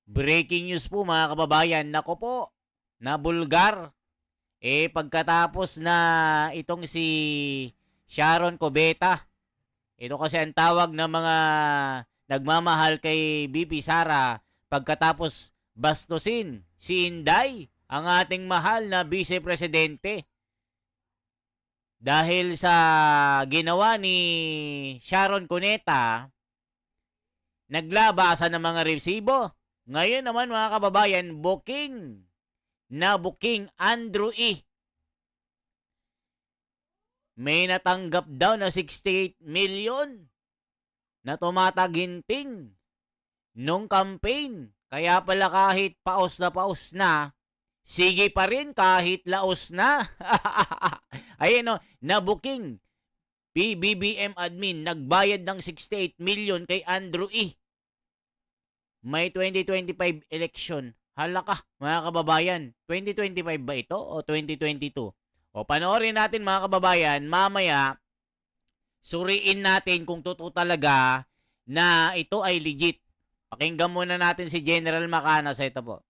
Breaking news po mga kababayan. Nako po, nabulgar. Pagkatapos na itong si Sharon Cubeta, ito kasi ang tawag ng mga nagmamahal kay BP Sara pagkatapos bastusin si Inday, ang ating mahal na Vice Presidente. Dahil sa ginawa ni Sharon Cuneta, naglabasan ng mga resibo. Ngayon naman mga kababayan, booking Andrew E. May natanggap daw na 68 million na tumataginting nung campaign. Kaya pala kahit paos na, sige pa rin kahit laos na. Ayun o, na-booking. PBBM admin, nagbayad ng 68 million kay Andrew E. May 2025 election. Hala ka, mga kababayan. 2025 ba ito o 2022? O panoorin natin mga kababayan, mamaya suriin natin kung totoo talaga na ito ay legit. Pakinggan muna natin si General Macana sa ito po.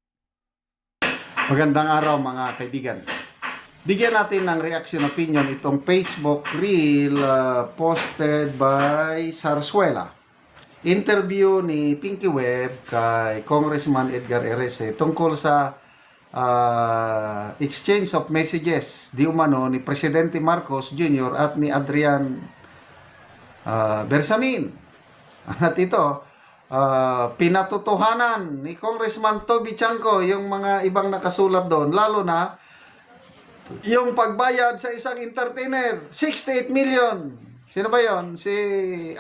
Magandang araw mga kaibigan. Bigyan natin ng reaction opinion itong Facebook reel posted by Sarsuela. Interview ni Pinky Webb kay Congressman Edgar Erese tungkol sa exchange of messages di umano ni Presidente Marcos Jr. at ni Adrian Bersamin. At ito, pinatotohanan ni Congressman Toby Chanco yung mga ibang nakasulat doon, lalo na yung pagbayad sa isang entertainer, 68 million. Sino ba yon? Si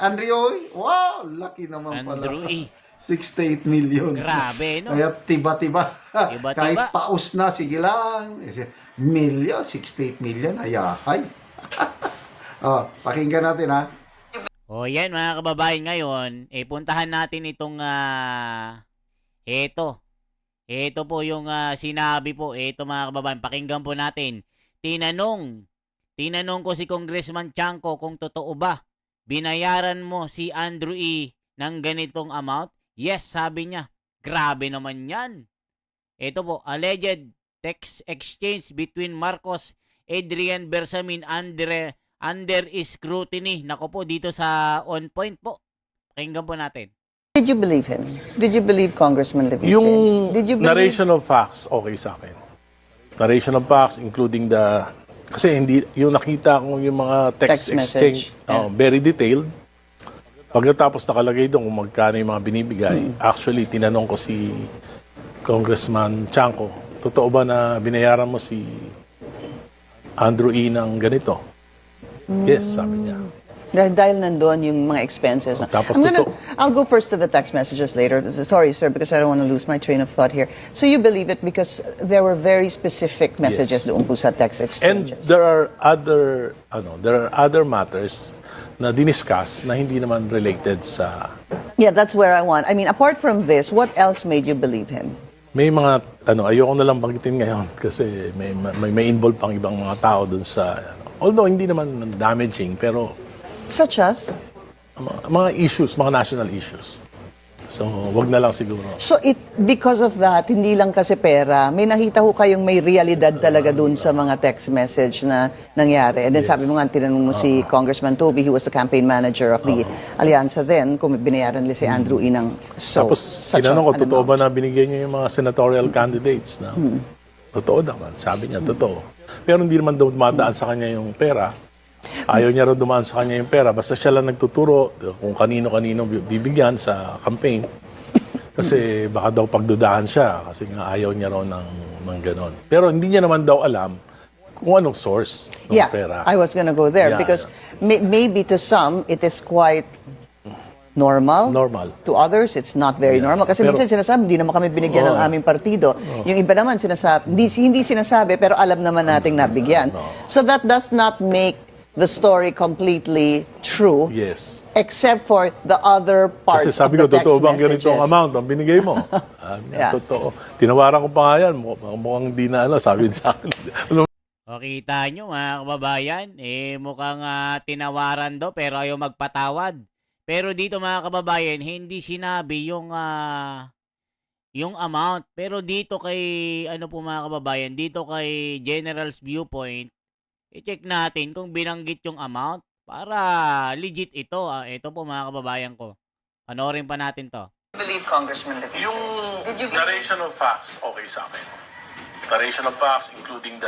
Andrew E? Wow, laki naman pala. Andrew E. 68 million. Grabe, no? Kaya tiba-tiba. Tiba-tiba. Kahit paus na, sige lang. Million, 68 million, ayahay. Pakinggan natin ha. O yan mga kababayan, ngayon, puntahan natin itong Ito po yung sinabi po. Ito mga kababayan, pakinggan po natin. Tinanong ko si Congressman Chanco kung totoo ba binayaran mo si Andrew E. ng ganitong amount? Yes, sabi niya. Grabe naman yan. Ito po, alleged text exchange between Marcos, Adrian Bersamin under scrutiny. Nako po, dito sa On Point po. Pakinggan po natin. Did you believe him? Did you believe Congressman Livingston? Yung Did you believe... narration of facts, okay sa akin. Narration of facts, including the... Kasi hindi, yung nakita ko yung mga text exchange, message. Yeah. very detailed. Pagkatapos nakalagay doon kung magkano yung mga binibigay, actually, tinanong ko si Congressman Chanco, totoo ba na binayaran mo si Andrew E. ng ganito? Yes, sabi niya. Dahil nandoon yung mga expenses. Tapos I'll go first to the text messages later. Sorry, sir, because I don't want to lose my train of thought here. So you believe it because there were very specific messages doon po sa text And exchanges. there are other matters na diniscuss na hindi naman related sa... Yeah, that's where I want. I mean, apart from this, what else made you believe him? May mga, ayoko na lang banggitin ngayon kasi may involved pang ibang mga tao dun sa... Although hindi naman damaging, pero Such as? mga issues, mga national issues. So, wag na lang siguro. So because of that, hindi lang kasi pera, may nakita ho kayong may realidad talaga dun sa mga text message na nangyari. And then sabi mo nga, tinanong mo si Congressman Toby, he was the campaign manager of the Allianza then, kung binayaran nila si Andrew E. ng Tapos, tinanong ko, totoo ba na binigay niyo yung mga senatorial candidates na totoo naman. Sabi niya, totoo. Pero hindi naman daw dumadaan sa kanya yung pera. Ayaw niya raw dumaan sa kanya yung pera. Basta siya lang nagtuturo kung kanino-kanino bibigyan sa campaign. Kasi baka daw pagdudahan siya. Kasi nga ayaw niya raw ng ganon. Pero hindi niya naman daw alam kung anong source ng pera. I was gonna go there because maybe to some, it is quite normal. To others, it's not very normal. Kasi minsan sinasabi, hindi naman kami binigyan ng aming partido. Yung iba naman sinasabi, hindi sinasabi, pero alam naman nating nabigyan. So that does not make the story completely true. Yes. Except for the other part Kasi sabi of ko, the text totoo bang messages. ganitong amount ang binigay mo? Totoo. Tinawaran ko pa nga yan. Mukhang di na sabi sa akin. O kita nyo mga kababayan, mukhang tinawaran do pero ayaw magpatawad. Pero dito mga kababayan, hindi sinabi yung yung amount. Pero dito kay, ano po mga kababayan, dito kay General's Viewpoint, i-check natin kung binanggit yung amount para legit ito. Ito po mga kababayan ko. Panoorin pa natin to. Believe Congressman Levisto. Yung Did you narration of facts, okay sa akin. Narration of facts, including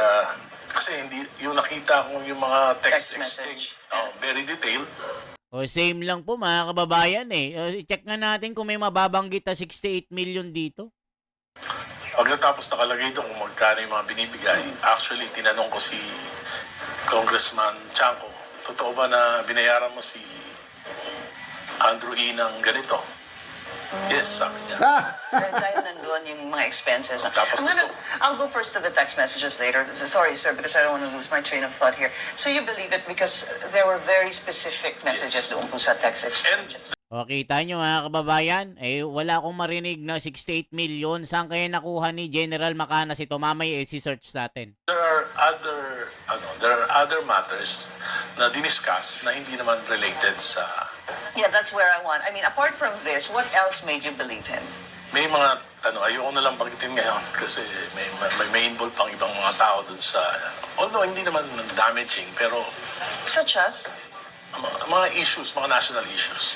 kasi hindi, yung nakita ko yung mga text exchange, very detailed. O same lang po mga kababayan I-check nga natin kung may mababanggit na 68 million dito. Pagkatapos nakalagay doon kung magkano yung mga binibigay, actually, tinanong ko si Congressman Chanco, totoo ba na binayaran mo si Andrew E. ng ganito? Yes, sabi niya. Dahil nandun yung mga expenses. Tapos I'll go first to the text messages later. Sorry, sir, because I don't want to lose my train of thought here. So you believe it because there were very specific messages doon po sa text exchanges. O kita nyo mga kababayan, wala akong marinig na 68 million. Saan kaya nakuha ni General Macanas ito? Mamaya si-search natin. There are other matters na diniscuss na hindi naman related sa... Yeah, that's where I want. I mean, apart from this, what else made you believe him? May mga, ayoko na lang banggitin ngayon kasi may involve pang ibang mga tao dun sa... Although hindi naman damaging, pero Such as? mga issues, mga national issues.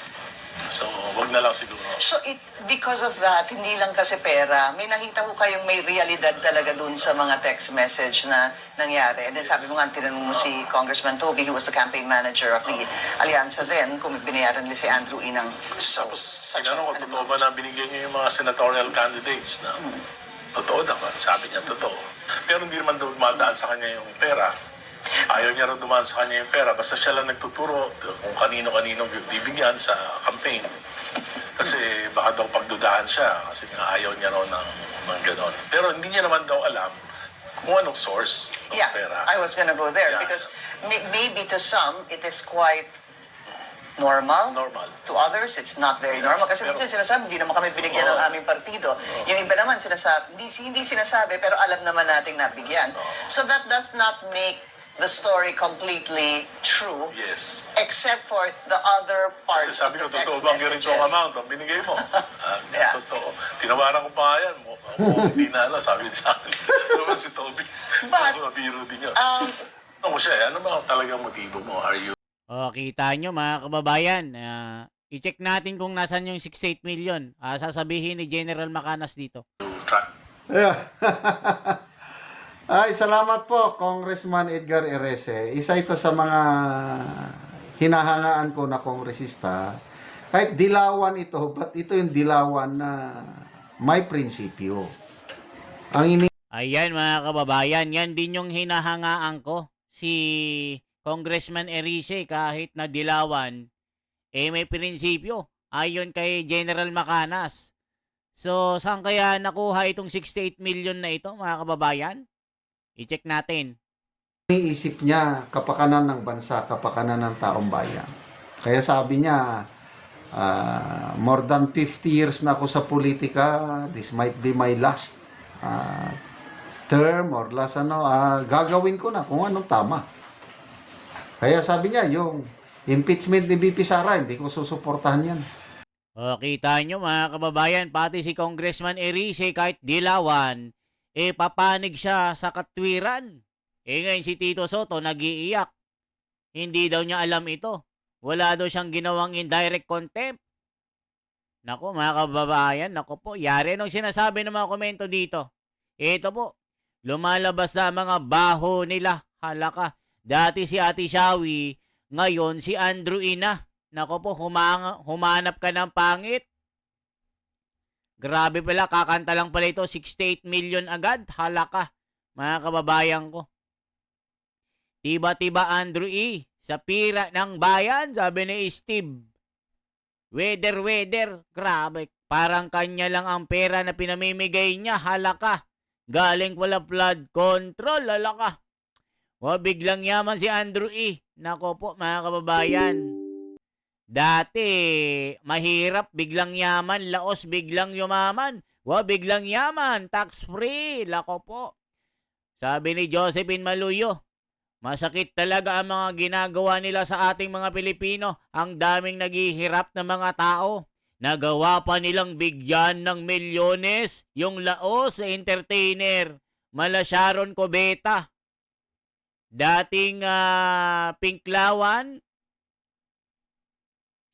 So, wag na lang siguro. So, because of that, hindi lang kasi pera, may nakita ko kayong may realidad talaga dun sa mga text message na nangyari. And then sabi mo nga, tinanong mo si Congressman Toby, who was the campaign manager of the Allianza then, kung binayaran nila si Andrew E. ng Tapos, tinanong ko, totoo ba na binigyan niyo yung mga senatorial candidates na totoo naman? Sabi niya, totoo. Pero hindi naman dumadaan sa kanya yung pera. Ayaw niya rin dumaan sa kanya yung pera. Basta siya lang nagtuturo kung kanino-kanino bibigyan sa campaign. Kasi baka daw pagdudahan siya. Kasi nga ayaw niya rin ng gano'n. Pero hindi niya naman daw alam kung anong source ng pera. I was gonna go there Yeah. because maybe to some, it is quite normal. Normal. To others, it's not very normal. Kasi minsan sinasabi, hindi naman kami binigyan ng aming partido. Yung iba naman sinasabi, hindi sinasabi, pero alam naman nating nabigyan. So that does not make the story completely true. Yes. Except for the other part Kasi sabi ko, of the text totoo bang ganito ang messages. amount ang binigay mo? Yeah. Totoo. Tinawaran ko pa nga yan. Hindi na alam, sabi niya sa akin. Naman si Toby. But, Mabiro din yun. Ano mo siya, ano ba talagang motibo mo? Are you O kita nyo mga kababayan, i-check natin kung nasan yung 68 million. Sasabihin ni General Macanas dito. track? Yeah. Ay, salamat po, Congressman Edgar Erese. Isa ito sa mga hinahangaan ko na kongresista. Kahit dilawan ito, but ito yung dilawan na may prinsipyo. Ang Ayan mga kababayan, yan din yung hinahangaan ko. Si Congressman Erice kahit na dilawan, may prinsipyo. Ayon kay General Macanas. So, saan kaya nakuha itong 68 million na ito mga kababayan? I-check natin. iniisip niya kapakanan ng bansa, kapakanan ng taong bayan. Kaya sabi niya, more than 50 years na ako sa politika, this might be my last term or last gagawin ko na kung anong tama. Kaya sabi niya, yung impeachment ni BP Sara, hindi ko susuportahan yan. O, kita nyo mga kababayan, pati si Congressman Erice kahit dilawan, papanig siya sa katwiran. Ngayon si Tito Soto nag-iiyak. Hindi daw niya alam ito. Wala daw siyang ginawang indirect contempt. Nako mga kababayan, nako po, yari nung sinasabi ng mga komento dito. Ito po, lumalabas na mga baho nila. Halaka. Dati si Ate Shawi, ngayon si Andrew Ina. Nako po, humanap ka ng pangit. Grabe pala, kakanta lang pala ito, 68 million agad. Halaka, mga kababayan ko. Tiba-tiba Andrew E. Sa pira ng bayan, sabi ni Steve. Weather, grabe. Parang kanya lang ang pera na pinamimigay niya, halaka. Galing pala flood control, halaka. Biglang yaman si Andrew E. Nako po, mga kababayan. Dati, mahirap, biglang yaman, laos, biglang yumaman. Biglang yaman, tax-free, lako po. Sabi ni Josephine Maluyo, masakit talaga ang mga ginagawa nila sa ating mga Pilipino. Ang daming naghihirap na mga tao. Nagawa pa nilang bigyan ng milyones yung laos sa entertainer, mala Sharon Cubeta. Dating Pinklawan,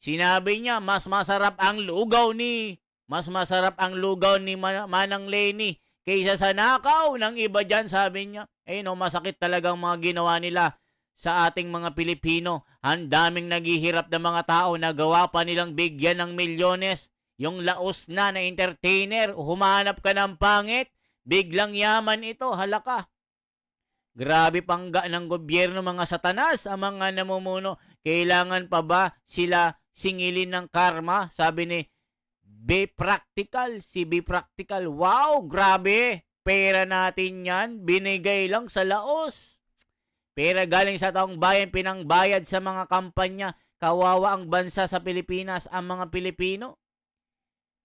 sinabi niya mas masarap ang lugaw ni Manang Lenny kaysa sa nakaw ng iba dyan, sabi niya. No, masakit talagang mga ginawa nila sa ating mga Pilipino. Ang daming naghihirap na mga tao, nagawa pa nilang bigyan ng milyones yung laos na entertainer. Humanap ka ng pangit, biglang yaman ito, halaka. Grabe pangga ng gobyerno, mga satanas ang mga namumuno. Kailangan pa ba sila singilin ng karma? Sabi ni Be Practical, si Be Practical. Wow, grabe. Pera natin yan, binigay lang sa laos. Pera galing sa taong bayan, pinangbayad sa mga kampanya. Kawawa ang bansa sa Pilipinas, ang mga Pilipino.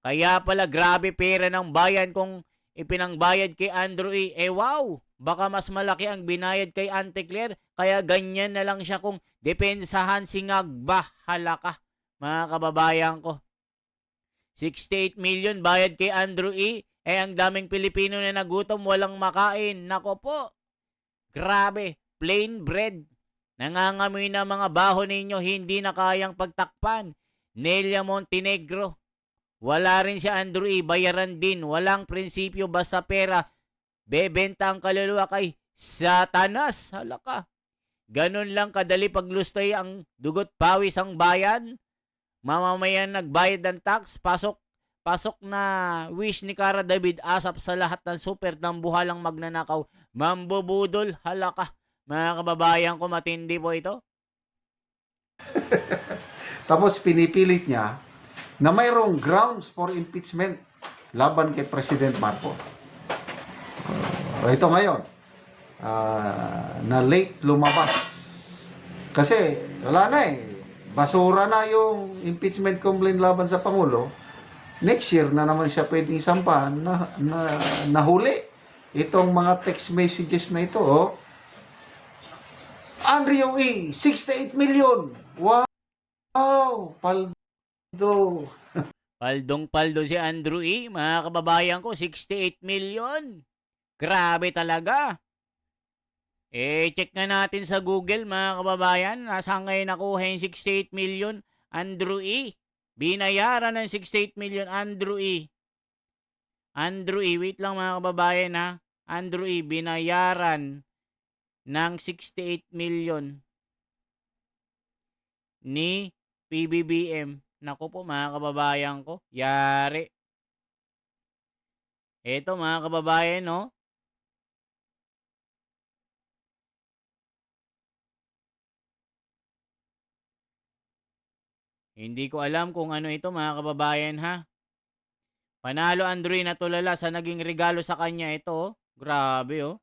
Kaya pala grabe pera ng bayan kung ipinangbayad kay Andrew E. Wow, baka mas malaki ang binayad kay Auntie Claire. Kaya ganyan na lang siya kung depensahan si Ngagba. Halaka, mga kababayan ko. 68 million bayad kay Andrew E. Ang daming Pilipino na nagutom, walang makain. Nako po, grabe. Plain bread. Nangangamoy na mga baho ninyo, hindi na kayang pagtakpan. Nelia Montenegro. Wala rin si Andrew E. Bayaran din. Walang prinsipyo, basta pera. Bebenta ang kaluluwa kay Satanas. Halaka. Ganun lang kadali paglustoy ang dugot pawis ang bayan. Mamamayan nagbayad ng tax. Pasok na wish ni Cara David asap sa lahat ng super ng buhalang magnanakaw. Mambubudol. Halaka. Mga kababayan ko, matindi po ito. Tapos pinipilit niya na mayroong grounds for impeachment laban kay President Marcos. Ito ngayon, na late lumabas. Kasi wala na basura na yung impeachment complaint laban sa Pangulo. Next year na naman siya pwedeng sampahan na nahuli. Itong mga text messages na ito, Andrew E., 68 million. Wow! Paldo. Paldong-paldo si Andrew E. Mga kababayan ko, 68 million. Grabe talaga. Check nga natin sa Google, mga kababayan. Nasaan ngayon nakuha yung 68 million? Andrew E. Binayaran ng 68 million, Andrew E. Andrew E. Wait lang, mga kababayan, ha. Andrew E. Binayaran ng 68 million ni PBBM. Naku po, mga kababayan ko. Yari. Eto, mga kababayan, no? Hindi ko alam kung ano ito, mga kababayan, ha? Panalo Andrew na tulala sa naging regalo sa kanya. Ito, oh. Grabe, oh.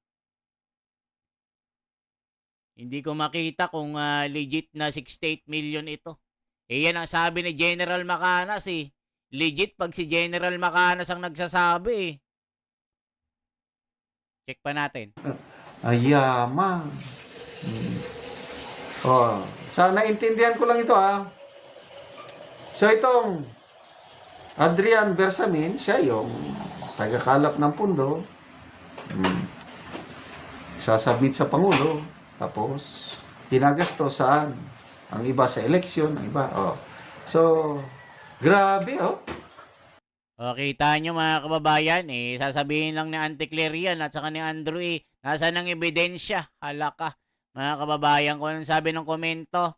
Hindi ko makita kung legit na 68 million ito. Yan ang sabi ni General Macanas, eh. Legit pag si General Macanas ang nagsasabi, eh. Check pa natin. Ayaman. Sana intindihan ko lang ito, ha. So itong Adrian Bersamin, siya yung tagakalap ng pundo. Sasabit sa Pangulo. Tapos, hinagasto saan? Ang iba sa eleksyon, ang iba. So, grabe, Kita nyo, mga kababayan, sasabihin lang ni Auntie Claire yan at saka ni Andrew, nasa ng ebidensya. Halaka, mga kababayan ko. Anong sabi ng komento?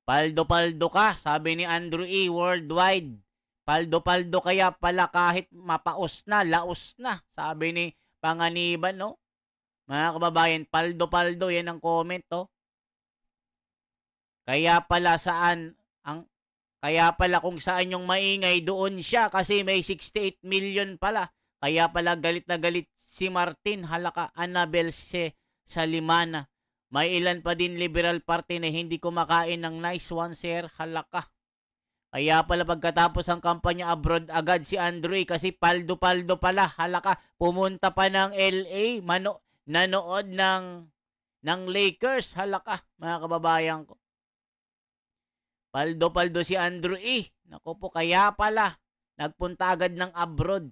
Paldo-paldo ka, sabi ni Andrew E. Worldwide. Paldo-paldo kaya pala kahit mapaos na, laos na, sabi ni Panganiban, no? Mga kababayan, paldo-paldo, yan ang comment, oh. Kaya pala kung saan yung maingay, doon siya kasi may 68 million pala. Kaya pala galit na galit si Martin. Halaka, Annabel Salimana. May ilan pa din Liberal Party na hindi kumakain ng nice one, sir. Halaka. Kaya pala pagkatapos ang kampanya abroad agad si Andrew kasi paldo-paldo pala. Halaka, pumunta pa ng LA, nanood ng Lakers. Halaka, mga kababayan ko. Paldo-paldo si Andrew E. Naku po, kaya pala nagpunta agad ng abroad.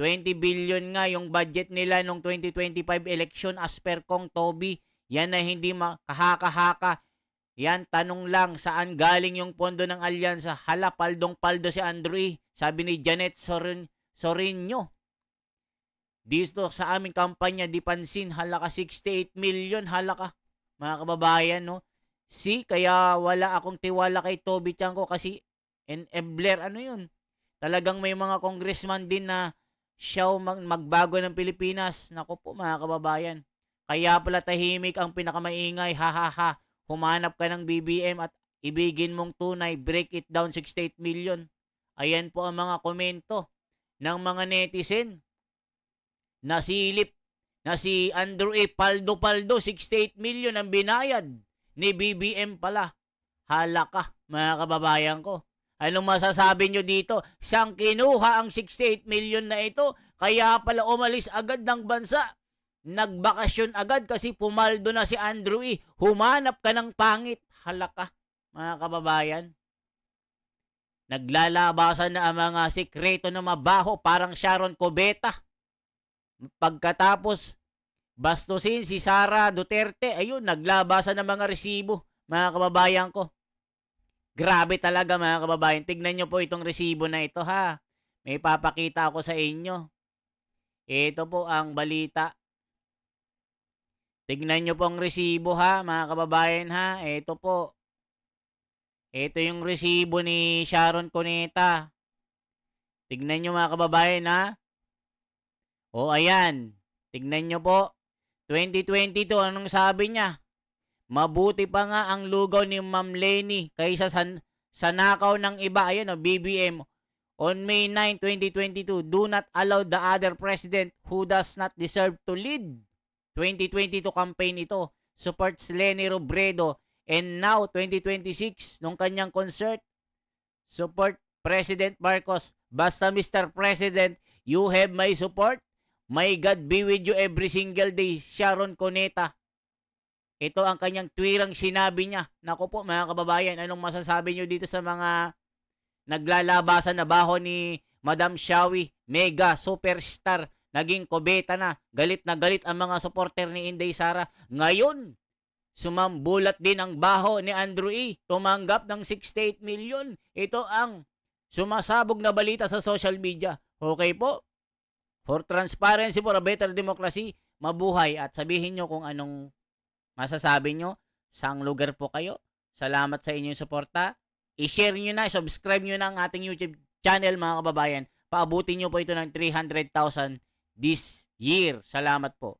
20 billion nga yung budget nila nung 2025 election as per Kong Toby. Yan na hindi makahaka-haka. Yan, tanong lang, saan galing yung pondo ng alyansa? Hala, paldong-paldo si Andrew E. Sabi ni Janet Sorinio. Dito sa aming kampanya, di pansin, hala ka 68 million, hala ka. Mga kababayan, no? Kaya wala akong tiwala kay Toby Chanko kasi enabler, ano yun? Talagang may mga congressman din na siya magbago ng Pilipinas. Naku po, mga kababayan. Kaya pala tahimik ang pinakamaingay, ha ha ha. Humanap ka ng BBM at ibigin mong tunay, break it down 68 million. Ayan po ang mga komento ng mga netizen. Nasilip na si Andrew E. Paldo-paldo, 68 million ang binayad ni BBM pala. Hala ka, mga kababayan ko. Anong masasabi nyo dito? Siyang kinuha ang 68 million na ito, kaya pala umalis agad ng bansa. Nagbakasyon agad kasi pumaldo na si Andrew E. Humanap ka ng pangit. Hala ka, mga kababayan. Naglalabasan na ang mga sikreto na mabaho parang Sharon Cubeta. Pagkatapos bastusin si Sara Duterte, ayun, naglabasan ng mga resibo, mga kababayan ko. Grabe talaga, mga kababayan. Tignan nyo po itong resibo na ito, ha. May papakita ako sa inyo. Ito po ang balita. Tignan nyo po ang resibo, ha, mga kababayan, ha. Ito po. Ito yung resibo ni Sharon Cuneta. Tignan nyo, mga kababayan, ha. O, ayan. Tignan nyo po. 2022, anong sabi niya? Mabuti pa nga ang lugaw ni Ma'am Lenny kaysa sa nakaw ng iba. Ayan o, BBM. On May 9, 2022, do not allow the other president who does not deserve to lead. 2022 campaign ito. Supports Leni Robredo. And now, 2026, nung kanyang concert, support President Marcos. Basta Mr. President, you have my support. May God be with you every single day. Sharon Cuneta. Ito ang kanyang twirang sinabi niya. Naku po, mga kababayan, anong masasabi nyo dito sa mga naglalabasan na baho ni Madam Shawi, mega superstar, naging kubeta na galit ang mga supporter ni Inday Sara. Ngayon, sumambulat din ang baho ni Andrew E. Tumanggap ng 68 million. Ito ang sumasabog na balita sa social media. Okay po? For transparency, for a better democracy, mabuhay at sabihin nyo kung anong masasabi nyo, saang lugar po kayo. Salamat sa inyong suporta. I-share nyo na, subscribe nyo na ang ating YouTube channel, mga kababayan. Paabutin nyo po ito ng 300,000 this year. Salamat po.